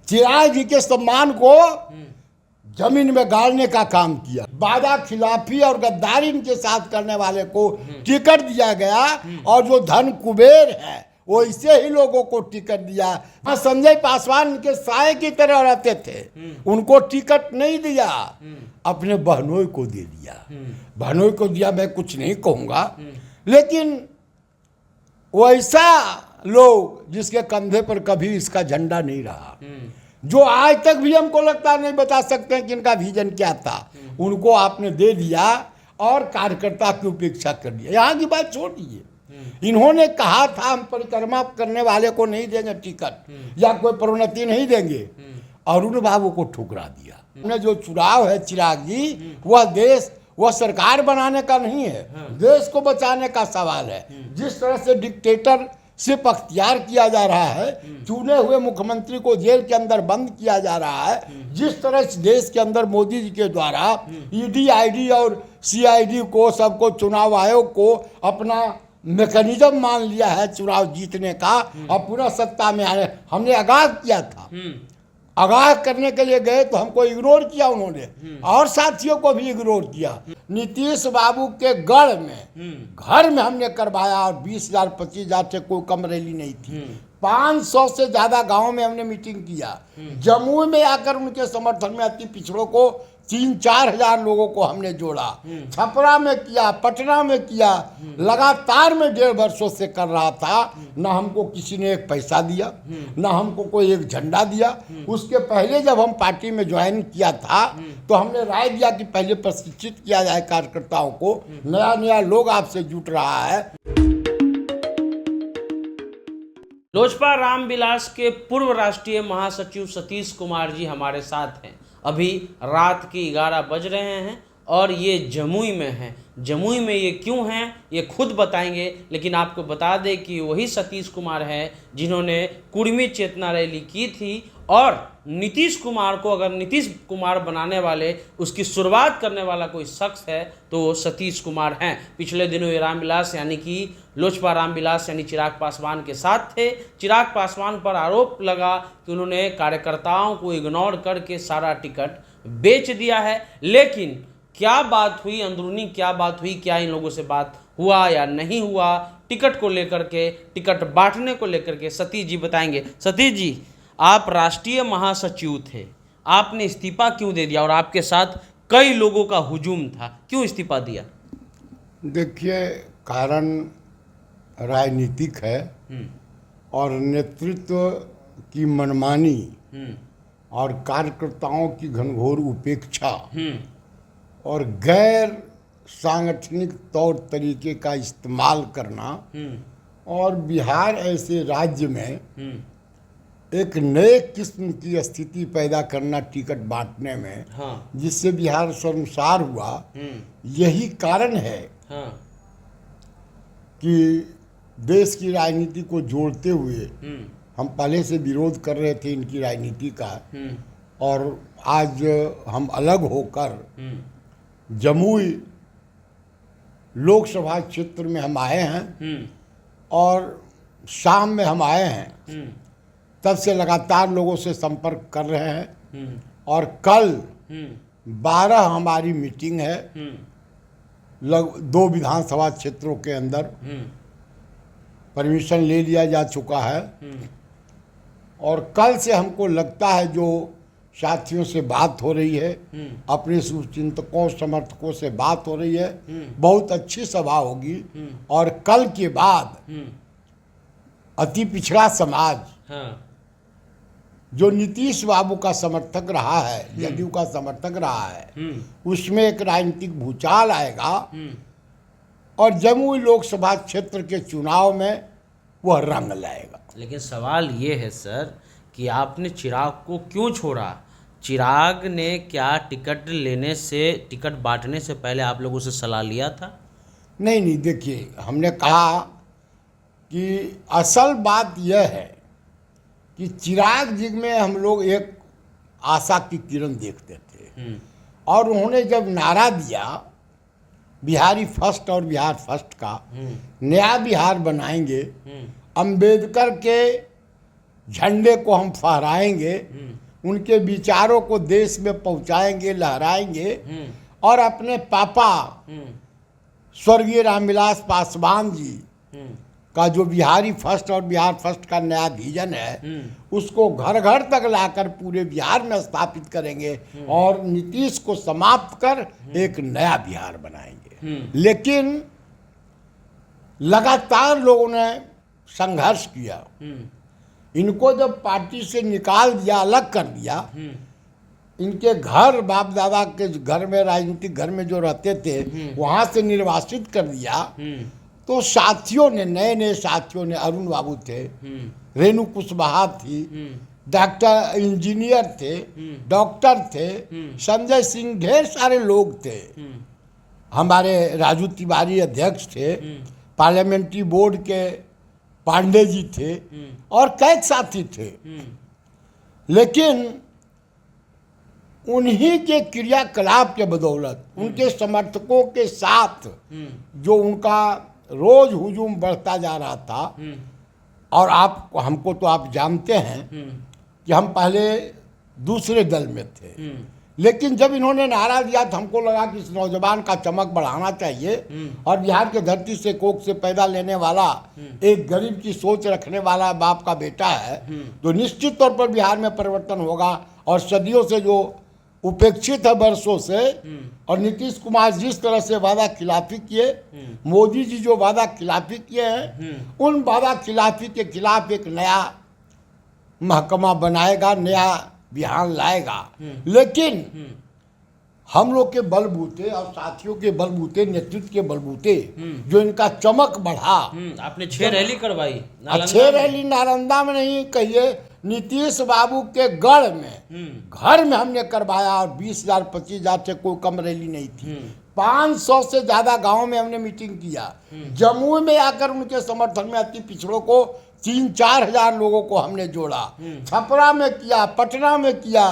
चिराग जी के सम्मान को जमीन में गाड़ने का काम किया। वादा खिलाफी और गद्दारी इनके साथ करने वाले को टिकट दिया गया, और जो धन कुबेर है वो इसे ही लोगों को टिकट दिया। संजय पासवान इनके साए की तरह रहते थे, उनको टिकट नहीं दिया, अपने बहनोई को दे दिया। बहनोई को दिया, मैं कुछ नहीं कहूँगा, लेकिन वैसा लोग जिसके कंधे पर कभी इसका झंडा नहीं रहा, जो आज तक भी हमको लगता है नहीं बता सकते हैं कि इनका विजन क्या था, उनको आपने दे दिया और कार्यकर्ता की उपेक्षा कर दिया। यहाँ की बात छोड़ दीजिए, इन्होंने कहा था हम परिक्रमा करने वाले को नहीं देंगे टिकट या कोई प्रोन्नति नहीं देंगे, अरुण बाबू को ठुकरा दिया। हमने जो चुनाव है चिराग जी, वह देश वह सरकार बनाने का नहीं है, देश को बचाने का सवाल है। जिस तरह से डिक्टेटर सिर्फ अख्तियार किया जा रहा है, चुने हुए मुख्यमंत्री को जेल के अंदर बंद किया जा रहा है, जिस तरह इस देश के अंदर मोदी जी के द्वारा ईडी आईडी और सीआईडी को सबको चुनाव आयोग को अपना मैकेनिज्म मान लिया है चुनाव जीतने का और पूरा सत्ता में आने। हमने आगाज किया था, आगाह करने के लिए गए तो हमको इग्नोर किया उन्होंने, और साथियों को भी इग्नोर किया। नीतीश बाबू के गढ़ में घर में हमने करवाया, और 20,000 25,000 से कोई कम रैली नहीं थी। 500 से ज्यादा गांव में हमने मीटिंग किया। जमुई में आकर उनके समर्थन में अति पिछड़ों को 3-4 हजार लोगों को हमने जोड़ा। छपरा में किया, पटना में किया, लगातार में 1.5 वर्षों से कर रहा था। ना हमको किसी ने एक पैसा दिया, ना हमको कोई एक झंडा दिया। उसके पहले जब हम पार्टी में ज्वाइन किया था तो हमने राय दिया कि पहले प्रशिक्षित किया जाए कार्यकर्ताओं को, नया नया लोग आपसे जुट रहा है। लोजपा रामविलास के पूर्व राष्ट्रीय महासचिव सतीश कुमार जी हमारे साथ हैं। अभी रात के 11 बज रहे हैं और ये जमुई में हैं। जमुई में ये क्यों हैं ये खुद बताएंगे, लेकिन आपको बता दें कि वही सतीश कुमार हैं जिन्होंने कुर्मी चेतना रैली की थी, और नीतीश कुमार को अगर नीतीश कुमार बनाने वाले उसकी शुरुआत करने वाला कोई शख्स है तो वो सतीश कुमार हैं। पिछले दिनों ये रामविलास यानी कि लोजपा रामविलास यानी चिराग पासवान के साथ थे। चिराग पासवान पर आरोप लगा कि उन्होंने कार्यकर्ताओं को इग्नोर करके सारा टिकट बेच दिया है। लेकिन क्या बात हुई अंदरूनी, क्या बात हुई, क्या इन लोगों से बात हुआ या नहीं हुआ टिकट को लेकर के, टिकट बांटने को लेकर के, सतीश जी बताएंगे। सतीश जी, आप राष्ट्रीय महासचिव थे, आपने इस्तीफा क्यों दे दिया, और आपके साथ कई लोगों का हुजूम था, क्यों इस्तीफा दिया? देखिए, कारण राजनीतिक है और नेतृत्व की मनमानी और कार्यकर्ताओं की घनघोर उपेक्षा और गैर सांगठनिक तौर तरीके का इस्तेमाल करना, और बिहार ऐसे राज्य में एक नए किस्म की स्थिति पैदा करना टिकट बांटने में, जिससे बिहार शर्मसार हुआ। यही कारण है कि देश की राजनीति को जोड़ते हुए हम पहले से विरोध कर रहे थे इनकी राजनीति का, और आज हम अलग होकर जमुई लोकसभा क्षेत्र में हम आए हैं, और शाम में हम आए हैं, तब से लगातार लोगों से संपर्क कर रहे हैं। और कल 12 हमारी मीटिंग है 2 विधानसभा क्षेत्रों के अंदर, परमिशन ले लिया जा चुका है। और कल से हमको लगता है जो साथियों से बात हो रही है, अपने शुभचिंतकों समर्थकों से बात हो रही है, बहुत अच्छी सभा होगी। और कल के बाद अति पिछड़ा समाज जो नीतीश बाबू का समर्थक रहा है, जदयू का समर्थक रहा है, उसमें एक राजनीतिक भूचाल आएगा, और जमुई लोकसभा क्षेत्र के चुनाव में वह रंग लाएगा। लेकिन सवाल ये है सर कि आपने चिराग को क्यों छोड़ा? चिराग ने क्या टिकट लेने से, टिकट बांटने से पहले आप लोगों से सलाह लिया था? नहीं, देखिए, हमने कहा कि असल बात यह है कि चिराग जी में हम लोग एक आशा की किरण देखते थे, और उन्होंने जब नारा दिया बिहारी फर्स्ट और बिहार फर्स्ट का, नया बिहार बनाएंगे, अंबेडकर के झंडे को हम फहराएंगे, उनके विचारों को देश में पहुंचाएंगे, लहराएंगे और अपने पापा स्वर्गीय रामविलास पासवान जी का जो बिहारी फर्स्ट और बिहार फर्स्ट का नया विजन है उसको घर घर तक लाकर पूरे बिहार में स्थापित करेंगे और नीतीश को समाप्त कर एक नया बिहार बनाएंगे। लेकिन लगातार लोगों ने संघर्ष किया, इनको जब पार्टी से निकाल दिया, अलग कर दिया, इनके घर बाप दादा के घर में, राजनीतिक घर में जो रहते थे वहां से निर्वासित कर दिया, तो साथियों ने, नए नए साथियों ने, अरुण बाबू थे, रेणु कुशवाहा थी, डॉक्टर इंजीनियर थे, डॉक्टर थे, संजय सिंह, ढेर सारे लोग थे, हमारे राजू तिवारी अध्यक्ष थे, पार्लियामेंट्री बोर्ड के पांडे जी थे और कई साथी थे। लेकिन उन्हीं के क्रियाकलाप के बदौलत, उनके समर्थकों के साथ जो उनका रोज हुजूम बढ़ता जा रहा था, और हमको तो आप जानते हैं कि हम पहले दूसरे दल में थे, लेकिन जब इन्होंने नारा दिया तो हमको लगा कि इस नौजवान का चमक बढ़ाना चाहिए और बिहार के धरती से कोख से पैदा लेने वाला, एक गरीब की सोच रखने वाला बाप का बेटा है, तो निश्चित तौर पर बिहार में परिवर्तन होगा। और सदियों से जो उपेक्षित है वर्षों से, और नीतीश कुमार जिस तरह से वादा खिलाफी किए, मोदी जी जो वादा खिलाफी किए हैं, उन वादा खिलाफी के खिलाफ एक नया महकमा बनाएगा, नया बिहार लाएगा। लेकिन हम लोग के बलबूते और साथियों के बलबूते, नेतृत्व के बलबूते जो इनका चमक बढ़ा, आपने 6 रैली करवाई, 6 रैली नालंदा में नहीं, कहिए नीतीश बाबू के गढ़ में, घर में हमने करवाया, और 20,000 25,000 से कोई कम रैली नहीं थी। 500 से ज्यादा गांव में हमने मीटिंग किया। जम्मू में आकर उनके समर्थन में अति पिछड़ों को 3-4 हजार लोगों को हमने जोड़ा। छपरा में किया, पटना में किया,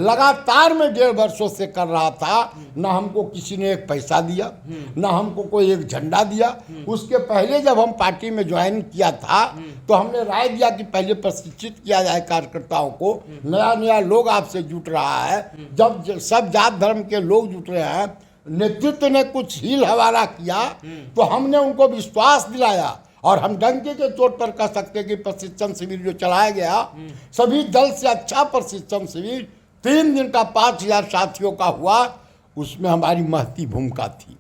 लगातार में 1.5 वर्षों से कर रहा था। ना हमको किसी ने एक पैसा दिया, ना हमको कोई एक झंडा दिया। उसके पहले जब हम पार्टी में ज्वाइन किया था तो हमने राय दिया कि पहले प्रशिक्षित किया जाए कार्यकर्ताओं को, नया नया लोग आपसे जुट रहा है, जब सब जात धर्म के लोग जुट रहे हैं, नेतृत्व ने कुछ हील हवाला किया तो हमने उनको विश्वास दिलाया। और हम डंके के चोट पर कह सकते कि प्रशिक्षण शिविर जो चलाया गया, सभी दल से अच्छा प्रशिक्षण शिविर 3 दिन का 5,000 साथियों का हुआ, उसमें हमारी महती भूमिका थी।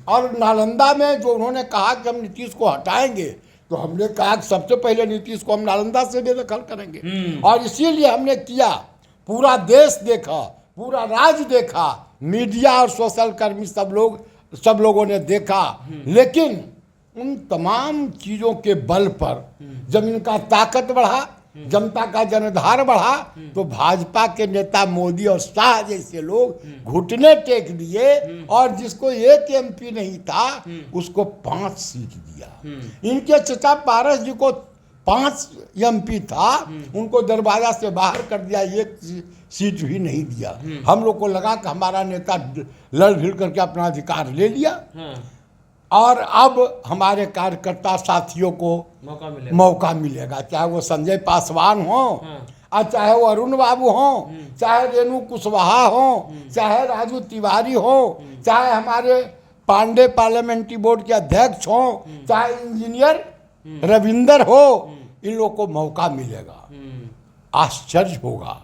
और नालंदा में जो उन्होंने कहा कि हम नीतीश को हटाएंगे, तो हमने कहा कि सबसे पहले नीतीश को हम नालंदा से बेदखल करेंगे, और इसीलिए हमने किया। पूरा देश देखा, पूरा राज्य देखा, मीडिया और सोशल कर्मी सब लोगों ने देखा। लेकिन उन तमाम चीज़ों के बल पर जब इनका ताकत बढ़ा, जनता का जनधार बढ़ा, तो भाजपा के नेता मोदी और शाह जैसे लोग घुटने टेक दिए, और जिसको 1 MP नहीं था उसको 5 सीट दिया। इनके चचा पारस जी को 5 MP था, उनको दरवाजा से बाहर कर दिया, 1 सीट भी नहीं दिया। हम लोग को लगा कि हमारा नेता लड़ भिड़ करके अपना अधिकार ले लिया, और अब हमारे कार्यकर्ता साथियों को मौका मिलेगा, चाहे वो संजय पासवान हो, और चाहे वो अरुण बाबू हो, चाहे रेणु कुशवाहा हो, चाहे राजू तिवारी हो, चाहे हमारे पांडे पार्लियामेंट्री बोर्ड के अध्यक्ष हो, चाहे इंजीनियर रविंदर हो, इन लोगों को मौका मिलेगा। आश्चर्य होगा।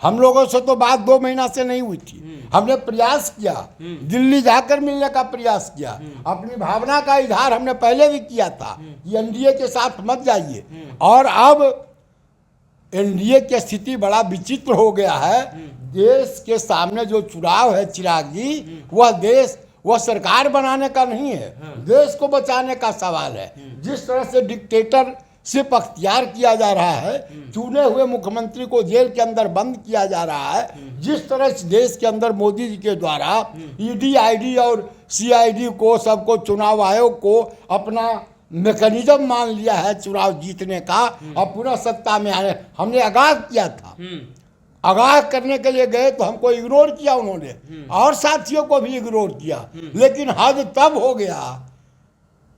हम लोगों से तो बात 2 महीना से नहीं हुई थी। हमने प्रयास किया, दिल्ली जाकर मिलने का प्रयास किया, अपनी भावना का इजहार हमने पहले भी किया था कि एनडीए के साथ मत जाइए। और अब एनडीए की स्थिति बड़ा विचित्र हो गया है। देश के सामने जो चुनाव है चिराग जी, वह सरकार बनाने का नहीं है, देश को बचाने का सवाल है। जिस तरह से डिक्टेटर सिर्फ अख्तियार किया जा रहा है, चुने हुए मुख्यमंत्री को जेल के अंदर बंद किया जा रहा है, जिस तरह इस देश के अंदर मोदी जी के द्वारा ईडी, आईडी और सीआईडी को, सबको, चुनाव आयोग को अपना मैकेनिज्म मान लिया है चुनाव जीतने का और पुनः सत्ता में आने। हमने आगाह किया था, आगाह करने के लिए गए तो हमको इग्नोर किया उन्होंने, और साथियों को भी इग्नोर किया। लेकिन हद तब हो गया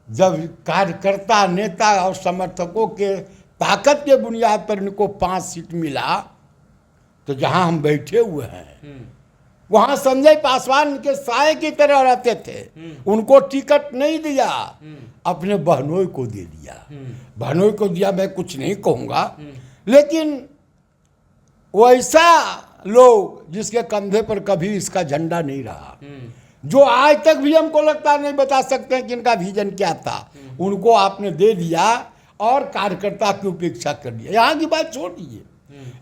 जब कार्यकर्ता, नेता और समर्थकों के ताकत के बुनियाद पर इनको 5 सीट मिला, तो जहां हम बैठे हुए हैं वहां संजय पासवान के साए की तरह रहते थे, उनको टिकट नहीं दिया, अपने बहनोई को दे दिया। बहनोई को दिया, मैं कुछ नहीं कहूंगा, लेकिन वैसा लोग जिसके कंधे पर कभी इसका झंडा नहीं रहा, जो आज तक भी हमको लगता नहीं बता सकते हैं कि इनका विजन क्या था, उनको आपने दे दिया और कार्यकर्ता की उपेक्षा कर दिया। यहाँ की बात छोड़ दीजिए,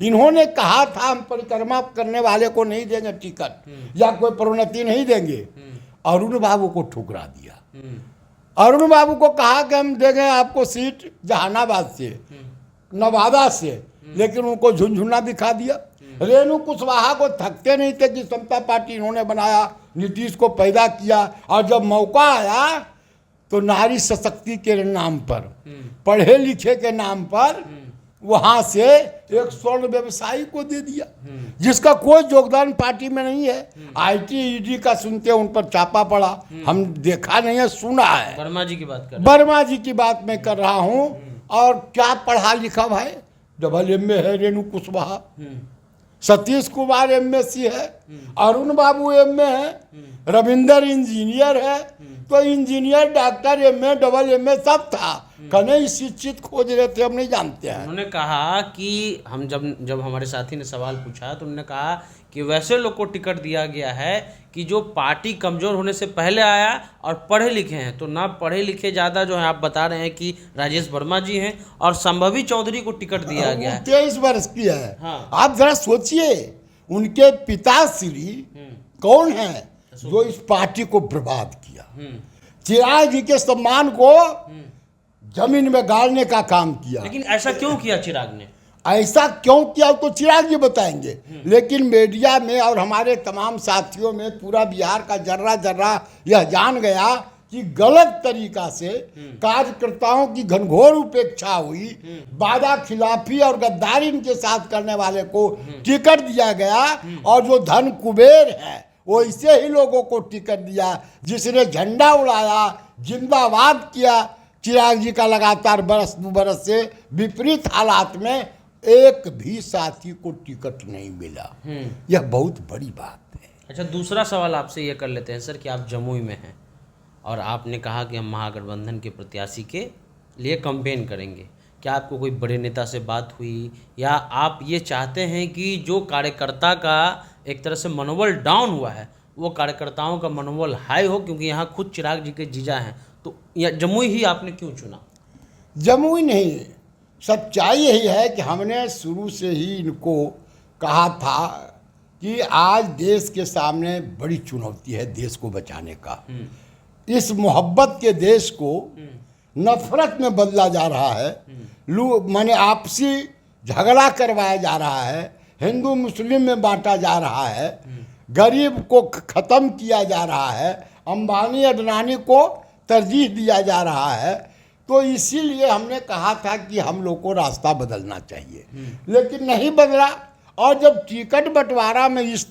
इन्होंने कहा था हम परिक्रमा करने वाले को नहीं देंगे टिकट या कोई प्रोन्नति नहीं देंगे, अरुण बाबू को ठुकरा दिया। अरुण बाबू को कहा कि हम देंगे आपको सीट जहानाबाद से, नवादा से, लेकिन उनको झुनझुना दिखा दिया। रेणु कुशवाहा को थकते नहीं थे कि समता पार्टी इन्होंने बनाया, नीतीश को पैदा किया, और जब मौका आया तो नारी सशक्ति के नाम पर, पढ़े लिखे के नाम पर वहां से एक स्वर्ण व्यवसायी को दे दिया, जिसका कोई योगदान पार्टी में नहीं है। आईटी ईडी का सुनते उन पर छापा पड़ा, हम देखा नहीं है, सुना है। वर्मा जी की बात कर, वर्मा जी की बात मैं कर रहा हूं। और क्या पढ़ा लिखा भाई, AA है रेणु कुशवाहा, सतीश कुमार MSc है, अरुण बाबू MA है, रविंदर इंजीनियर है, तो इंजीनियर, डॉक्टर, MA, AA सब था। कने शिक्षित खोज रहे थे, हम नहीं जानते हैं। उन्होंने कहा कि हम जब हमारे साथी ने सवाल पूछा तो उन्होंने कहा कि वैसे लोग को टिकट दिया गया है कि जो पार्टी कमजोर होने से पहले आया और पढ़े लिखे हैं, तो ना पढ़े लिखे ज़्यादा जो है आप बता रहे हैं कि राजेश वर्मा जी हैं, और संभवी चौधरी को टिकट दिया गया है। 23 वर्ष की है। हाँ। आप जरा सोचिए, उनके पिताश्री कौन है जो इस पार्टी को बर्बाद किया। चिराग जी के सम्मान को जमीन में गाड़ने का काम किया। लेकिन ऐसा क्यों किया चिराग ने? ऐसा क्यों किया तो चिराग जी बताएंगे, लेकिन मीडिया में और हमारे तमाम साथियों में पूरा बिहार का जर्रा जर्रा यह जान गया कि गलत तरीका से कार्यकर्ताओं की घनघोर उपेक्षा हुई, वादा खिलाफी और गद्दारी इनके साथ करने वाले को टिकट दिया गया, और जो धन कुबेर है वो ऐसे ही लोगों को टिकट दिया, जिसने झंडा उड़ाया, जिंदाबाद किया चिराग जी का लगातार बरस 2 बरस से विपरीत हालात में एक भी साथी को टिकट नहीं मिला। यह बहुत बड़ी बात है। अच्छा, दूसरा सवाल आपसे ये कर लेते हैं सर कि आप जमुई में हैं और आपने कहा कि हम महागठबंधन के प्रत्याशी के लिए कैंपेन करेंगे। क्या आपको कोई बड़े नेता से बात हुई, या आप ये चाहते हैं कि जो कार्यकर्ता का एक तरह से मनोबल डाउन हुआ है वो कार्यकर्ताओं का मनोबल हाई हो, क्योंकि यहाँ खुद चिराग जी के जीजा हैं, तो जमुई ही आपने क्यों चुना? जमुई नहीं, सच्चाई यही है कि हमने शुरू से ही इनको कहा था कि आज देश के सामने बड़ी चुनौती है देश को बचाने का। इस मोहब्बत के देश को नफरत में बदला जा रहा है, माने आपसी झगड़ा करवाया जा रहा है, हिंदू मुस्लिम में बांटा जा रहा है, गरीब को ख़त्म किया जा रहा है, अंबानी अडनानी को तरजीह दिया जा रहा है। तो इसीलिए हमने कहा था कि हम लोग को रास्ता बदलना चाहिए, लेकिन नहीं बदला। और जब टिकट बंटवारा में इस